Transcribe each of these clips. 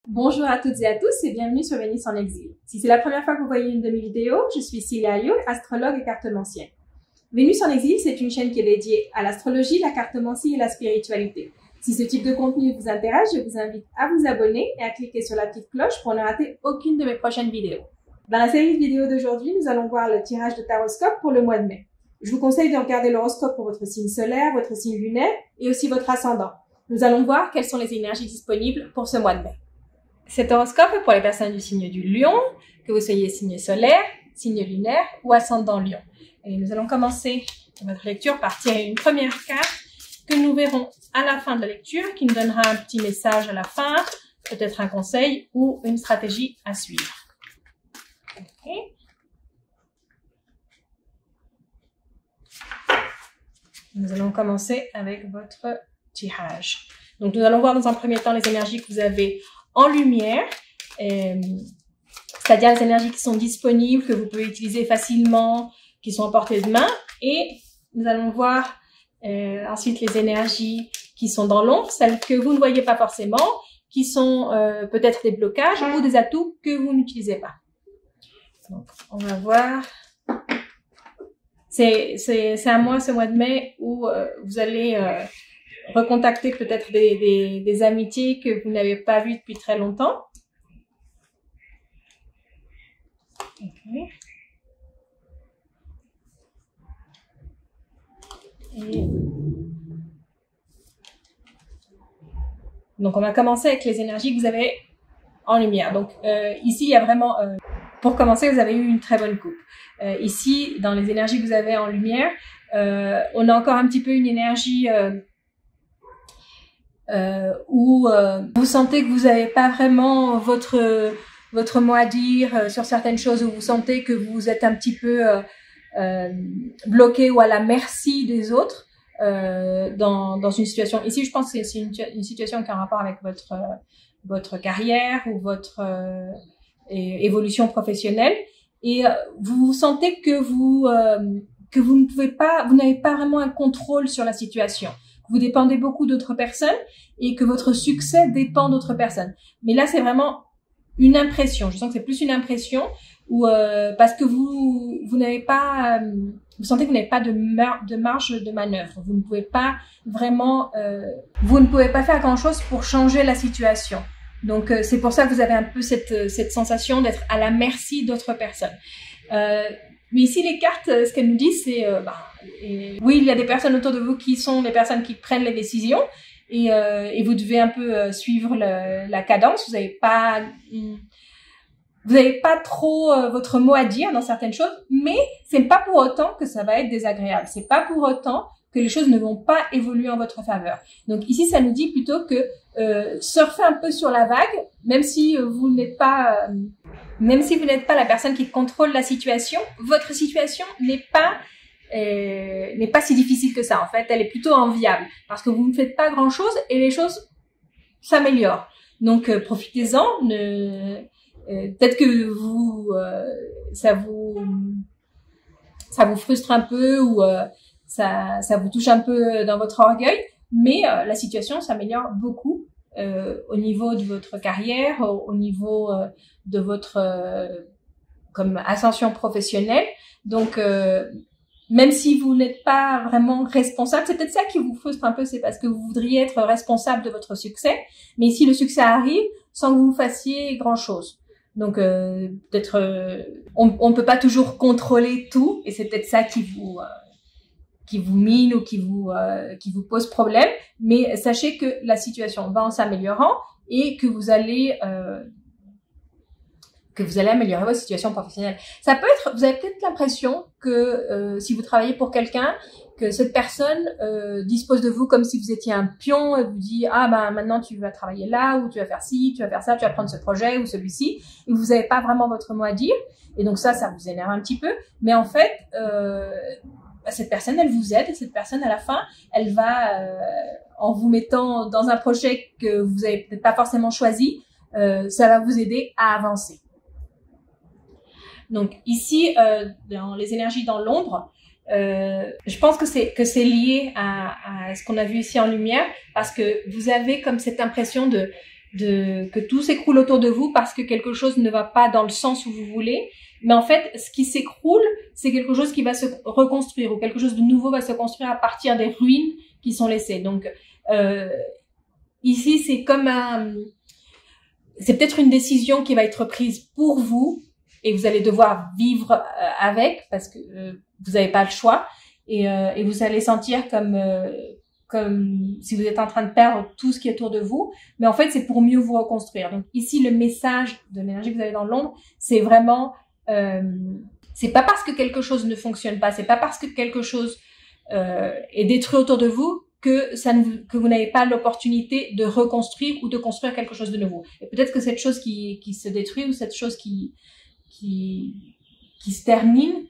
Bonjour à toutes et à tous et bienvenue sur Vénus en exil. Si c'est la première fois que vous voyez une de mes vidéos, je suis Cilia Ayoul, astrologue et cartomancienne. Vénus en exil, c'est une chaîne qui est dédiée à l'astrologie, la cartomancie et la spiritualité. Si ce type de contenu vous intéresse, je vous invite à vous abonner et à cliquer sur la petite cloche pour ne rater aucune de mes prochaines vidéos. Dans la série de vidéos d'aujourd'hui, nous allons voir le tirage de taroscope pour le mois de mai. Je vous conseille de regarder l'horoscope pour votre signe solaire, votre signe lunaire et aussi votre ascendant. Nous allons voir quelles sont les énergies disponibles pour ce mois de mai. Cet horoscope est pour les personnes du signe du Lion, que vous soyez signe solaire, signe lunaire ou ascendant Lion. Et nous allons commencer notre lecture par tirer une première carte que nous verrons à la fin de la lecture, qui nous donnera un petit message à la fin, peut-être un conseil ou une stratégie à suivre. Okay. Nous allons commencer avec votre tirage. Donc, nous allons voir dans un premier temps les énergies que vous avez en lumière, c'est-à-dire les énergies qui sont disponibles, que vous pouvez utiliser facilement, qui sont à portée de main. Et nous allons voir ensuite les énergies qui sont dans l'ombre, celles que vous ne voyez pas forcément, qui sont peut-être des blocages ou des atouts que vous n'utilisez pas. Donc, on va voir. C'est un mois, ce mois de mai, où vous allez recontacter peut-être des amitiés que vous n'avez pas vues depuis très longtemps. Okay. Donc, on va commencer avec les énergies que vous avez en lumière. Donc, ici, il y a vraiment... pour commencer, vous avez eu une très bonne coupe. Ici, dans les énergies que vous avez en lumière, on a encore un petit peu une énergie où vous sentez que vous n'avez pas vraiment votre mot à dire sur certaines choses, où vous sentez que vous êtes un petit peu bloqué ou à la merci des autres dans une situation. Ici, je pense que c'est une situation qui a un rapport avec votre carrière ou votre évolution professionnelle, et vous sentez que vous ne pouvez pas, vous n'avez pas vraiment un contrôle sur la situation. Vous dépendez beaucoup d'autres personnes et que votre succès dépend d'autres personnes. Mais là, c'est vraiment une impression. Je sens que c'est plus une impression où parce que vous n'avez pas, vous sentez que vous n'avez pas de marge de manœuvre. Vous ne pouvez pas vraiment, vous ne pouvez pas faire grand-chose pour changer la situation. Donc, c'est pour ça que vous avez un peu cette sensation d'être à la merci d'autres personnes. Mais ici, les cartes, ce qu'elles nous disent, c'est oui, il y a des personnes autour de vous qui sont les personnes qui prennent les décisions, et vous devez un peu suivre la cadence. Vous n'avez pas trop votre mot à dire dans certaines choses, mais c'est pas pour autant que ça va être désagréable. C'est pas pour autant que les choses ne vont pas évoluer en votre faveur. Donc ici, ça nous dit plutôt que surfez un peu sur la vague, même si vous n'êtes pas la personne qui contrôle la situation, votre situation n'est pas si difficile que ça. En fait, elle est plutôt enviable parce que vous ne faites pas grand-chose et les choses s'améliorent. Donc profitez-en. Peut-être que ça vous frustre un peu ou ça vous touche un peu dans votre orgueil, mais la situation s'améliore beaucoup au niveau de votre carrière, au niveau de votre comme ascension professionnelle. Donc même si vous n'êtes pas vraiment responsable, c'est peut-être ça qui vous frustre un peu, c'est parce que vous voudriez être responsable de votre succès, mais ici le succès arrive sans que vous fassiez grand-chose. Donc peut-être on ne peut pas toujours contrôler tout, et c'est peut-être ça qui vous mine ou qui vous pose problème, mais sachez que la situation va en s'améliorant et que vous allez améliorer votre situation professionnelle. Ça peut être, vous avez peut-être l'impression que si vous travaillez pour quelqu'un, que cette personne dispose de vous comme si vous étiez un pion et vous dit maintenant tu vas travailler là, ou tu vas faire ci, tu vas faire ça, tu vas prendre ce projet ou celui-ci, et vous n'avez pas vraiment votre mot à dire, et donc ça vous énerve un petit peu, mais en fait cette personne, elle vous aide, et cette personne, à la fin, elle va, en vous mettant dans un projet que vous avez peut-être pas forcément choisi, ça va vous aider à avancer. Donc ici, dans les énergies dans l'ombre, je pense que c'est lié à ce qu'on a vu ici en lumière, parce que vous avez comme cette impression que tout s'écroule autour de vous parce que quelque chose ne va pas dans le sens où vous voulez. Mais en fait, ce qui s'écroule, c'est quelque chose qui va se reconstruire ou quelque chose de nouveau va se construire à partir des ruines qui sont laissées. Donc, ici, c'est comme c'est peut-être une décision qui va être prise pour vous et vous allez devoir vivre avec parce que vous n'avez pas le choix et vous allez sentir comme si vous êtes en train de perdre tout ce qui est autour de vous, mais en fait c'est pour mieux vous reconstruire. Donc ici le message de l'énergie que vous avez dans l'ombre, c'est vraiment c'est pas parce que quelque chose ne fonctionne pas, c'est pas parce que quelque chose est détruit autour de vous que vous n'avez pas l'opportunité de reconstruire ou de construire quelque chose de nouveau. Et peut-être que cette chose qui se détruit ou cette chose qui se termine,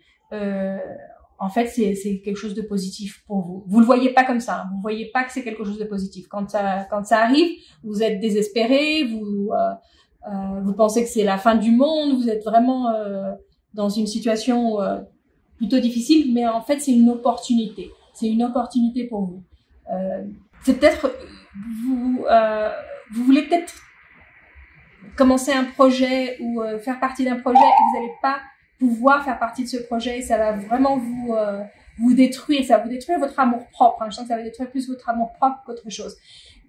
en fait, c'est quelque chose de positif pour vous. Vous le voyez pas comme ça. Hein. Vous voyez pas que c'est quelque chose de positif. Quand ça arrive, vous êtes désespéré, vous pensez que c'est la fin du monde, vous êtes vraiment dans une situation plutôt difficile, mais en fait, c'est une opportunité. C'est une opportunité pour vous. C'est peut-être vous voulez peut-être commencer un projet ou faire partie d'un projet et vous n'allez pas pouvoir faire partie de ce projet, ça va vraiment vous détruire, ça va vous détruire votre amour propre. Hein. Je sens que ça va détruire plus votre amour propre qu'autre chose.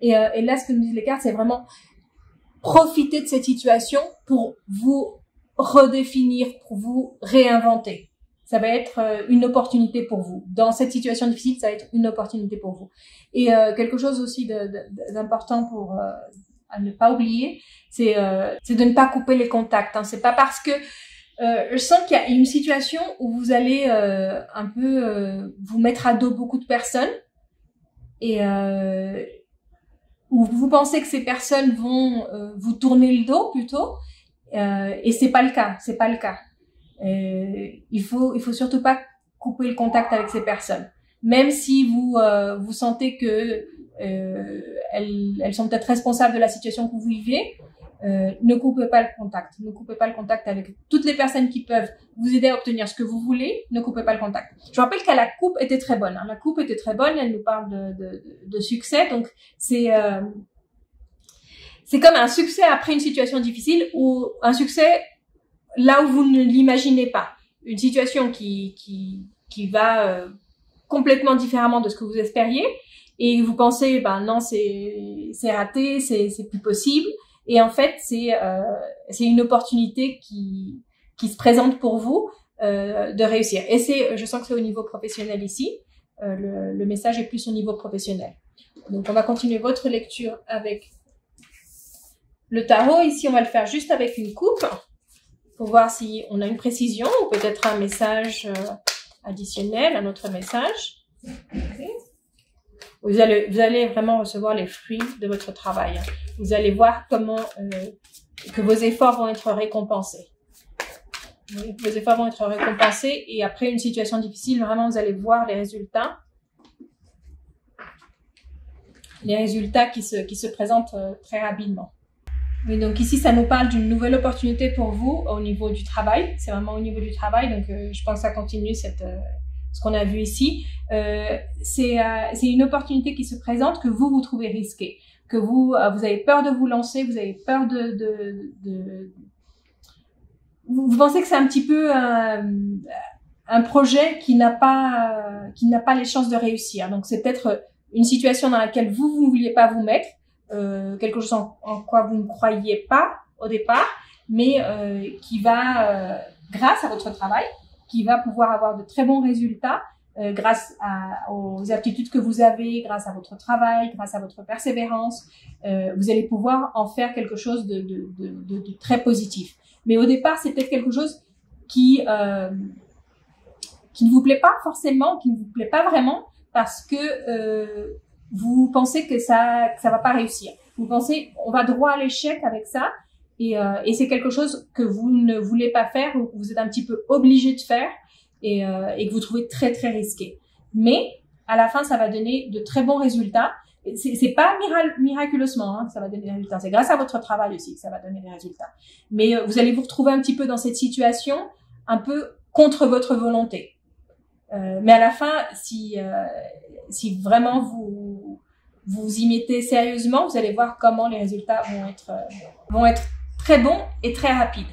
Et là, ce que nous disent les cartes, c'est vraiment profiter de cette situation pour vous redéfinir, pour vous réinventer. Ça va être une opportunité pour vous. Dans cette situation difficile, ça va être une opportunité pour vous. Et quelque chose aussi d'important pour à ne pas oublier, c'est de ne pas couper les contacts. Hein. C'est pas parce que je sens qu'il y a une situation où vous allez un peu vous mettre à dos beaucoup de personnes et où vous pensez que ces personnes vont vous tourner le dos plutôt et c'est pas le cas, c'est pas le cas. Il faut surtout pas couper le contact avec ces personnes, même si vous sentez que elles sont peut-être responsables de la situation que vous vivez. Ne coupez pas le contact. Ne coupez pas le contact avec toutes les personnes qui peuvent vous aider à obtenir ce que vous voulez. Ne coupez pas le contact. Je vous rappelle que la coupe était très bonne. Hein. La coupe était très bonne. Elle nous parle de succès. Donc c'est comme un succès après une situation difficile ou un succès là où vous ne l'imaginez pas. Une situation qui va complètement différemment de ce que vous espériez et vous pensez non c'est raté, c'est plus possible. Et en fait, c'est une opportunité qui se présente pour vous de réussir. Et je sens que c'est au niveau professionnel ici. Le message est plus au niveau professionnel. Donc, on va continuer votre lecture avec le tarot. Ici, on va le faire juste avec une coupe pour voir si on a une précision ou peut-être un message additionnel, un autre message. Okay. Vous allez vraiment recevoir les fruits de votre travail. Vous allez voir comment que vos efforts vont être récompensés. Vos efforts vont être récompensés et après une situation difficile, vraiment, vous allez voir les résultats. Les résultats qui se présentent très rapidement. Oui, donc ici, ça nous parle d'une nouvelle opportunité pour vous au niveau du travail. C'est vraiment au niveau du travail, donc je pense que ça continue ce qu'on a vu ici. C'est une opportunité qui se présente que vous trouvez risquée, que vous avez peur de vous lancer, vous avez peur vous pensez que c'est un petit peu un projet qui n'a pas les chances de réussir. Donc c'est peut-être une situation dans laquelle vous ne vouliez pas vous mettre, quelque chose en quoi vous ne croyiez pas au départ, mais qui va, grâce à votre travail, qui va pouvoir avoir de très bons résultats grâce aux aptitudes que vous avez, grâce à votre travail, grâce à votre persévérance. Vous allez pouvoir en faire quelque chose de très positif. Mais au départ, c'est peut-être quelque chose qui ne vous plaît pas forcément, qui ne vous plaît pas vraiment, parce que vous pensez que ça va pas réussir. Vous pensez, on va droit à l'échec avec ça, et c'est quelque chose que vous ne voulez pas faire, ou que vous êtes un petit peu obligé de faire, et que vous trouvez très très risqué. Mais à la fin, ça va donner de très bons résultats. C'est pas miraculeusement que ça va donner des résultats. C'est grâce à votre travail aussi que ça va donner des résultats. Mais vous allez vous retrouver un petit peu dans cette situation, un peu contre votre volonté. Mais à la fin, si vraiment vous y mettez sérieusement, vous allez voir comment les résultats vont être très bons et très rapides.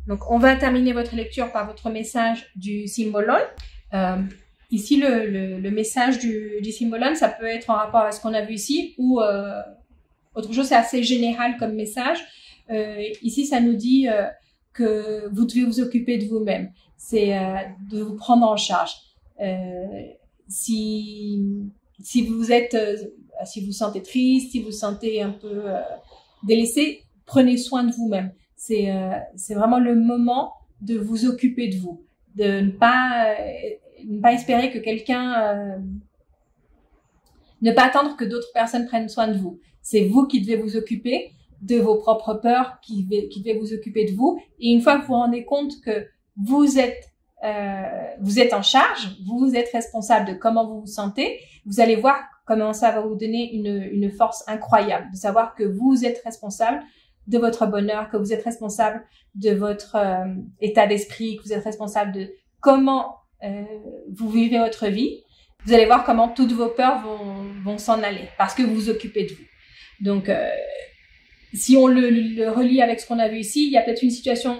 Donc, on va terminer votre lecture par votre message du Simbolon. Ici, le message du Simbolon, ça peut être en rapport avec ce qu'on a vu ici ou autre chose, c'est assez général comme message. Ici, ça nous dit que vous devez vous occuper de vous-même. C'est de vous prendre en charge. Si vous êtes, si vous vous sentez triste, si vous vous sentez un peu délaissé, prenez soin de vous-même. C'est vraiment le moment de vous occuper de vous, de ne pas espérer que quelqu'un, ne pas attendre que d'autres personnes prennent soin de vous. C'est vous qui devez vous occuper de vos propres peurs, qui devez vous occuper de vous. Et une fois que vous vous rendez compte que vous êtes en charge, vous êtes responsable de comment vous vous sentez, vous allez voir comment ça va vous donner une force incroyable, de savoir que vous êtes responsable de votre bonheur, que vous êtes responsable de votre état d'esprit, que vous êtes responsable de comment vous vivez votre vie. Vous allez voir comment toutes vos peurs vont s'en aller parce que vous vous occupez de vous. Donc, si on le relie avec ce qu'on a vu ici, il y a peut-être une situation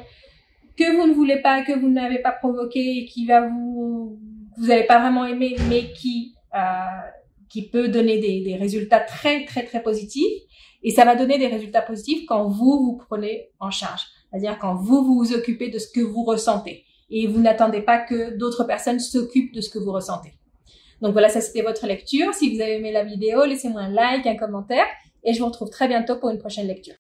que vous ne voulez pas, que vous n'avez pas provoquée et qui va vous n'avez pas vraiment aimé, mais qui peut donner des résultats très, très, très positifs. Et ça va donner des résultats positifs quand vous prenez en charge. C'est-à-dire quand vous vous occupez de ce que vous ressentez. Et vous n'attendez pas que d'autres personnes s'occupent de ce que vous ressentez. Donc voilà, ça c'était votre lecture. Si vous avez aimé la vidéo, laissez-moi un like, un commentaire. Et je vous retrouve très bientôt pour une prochaine lecture.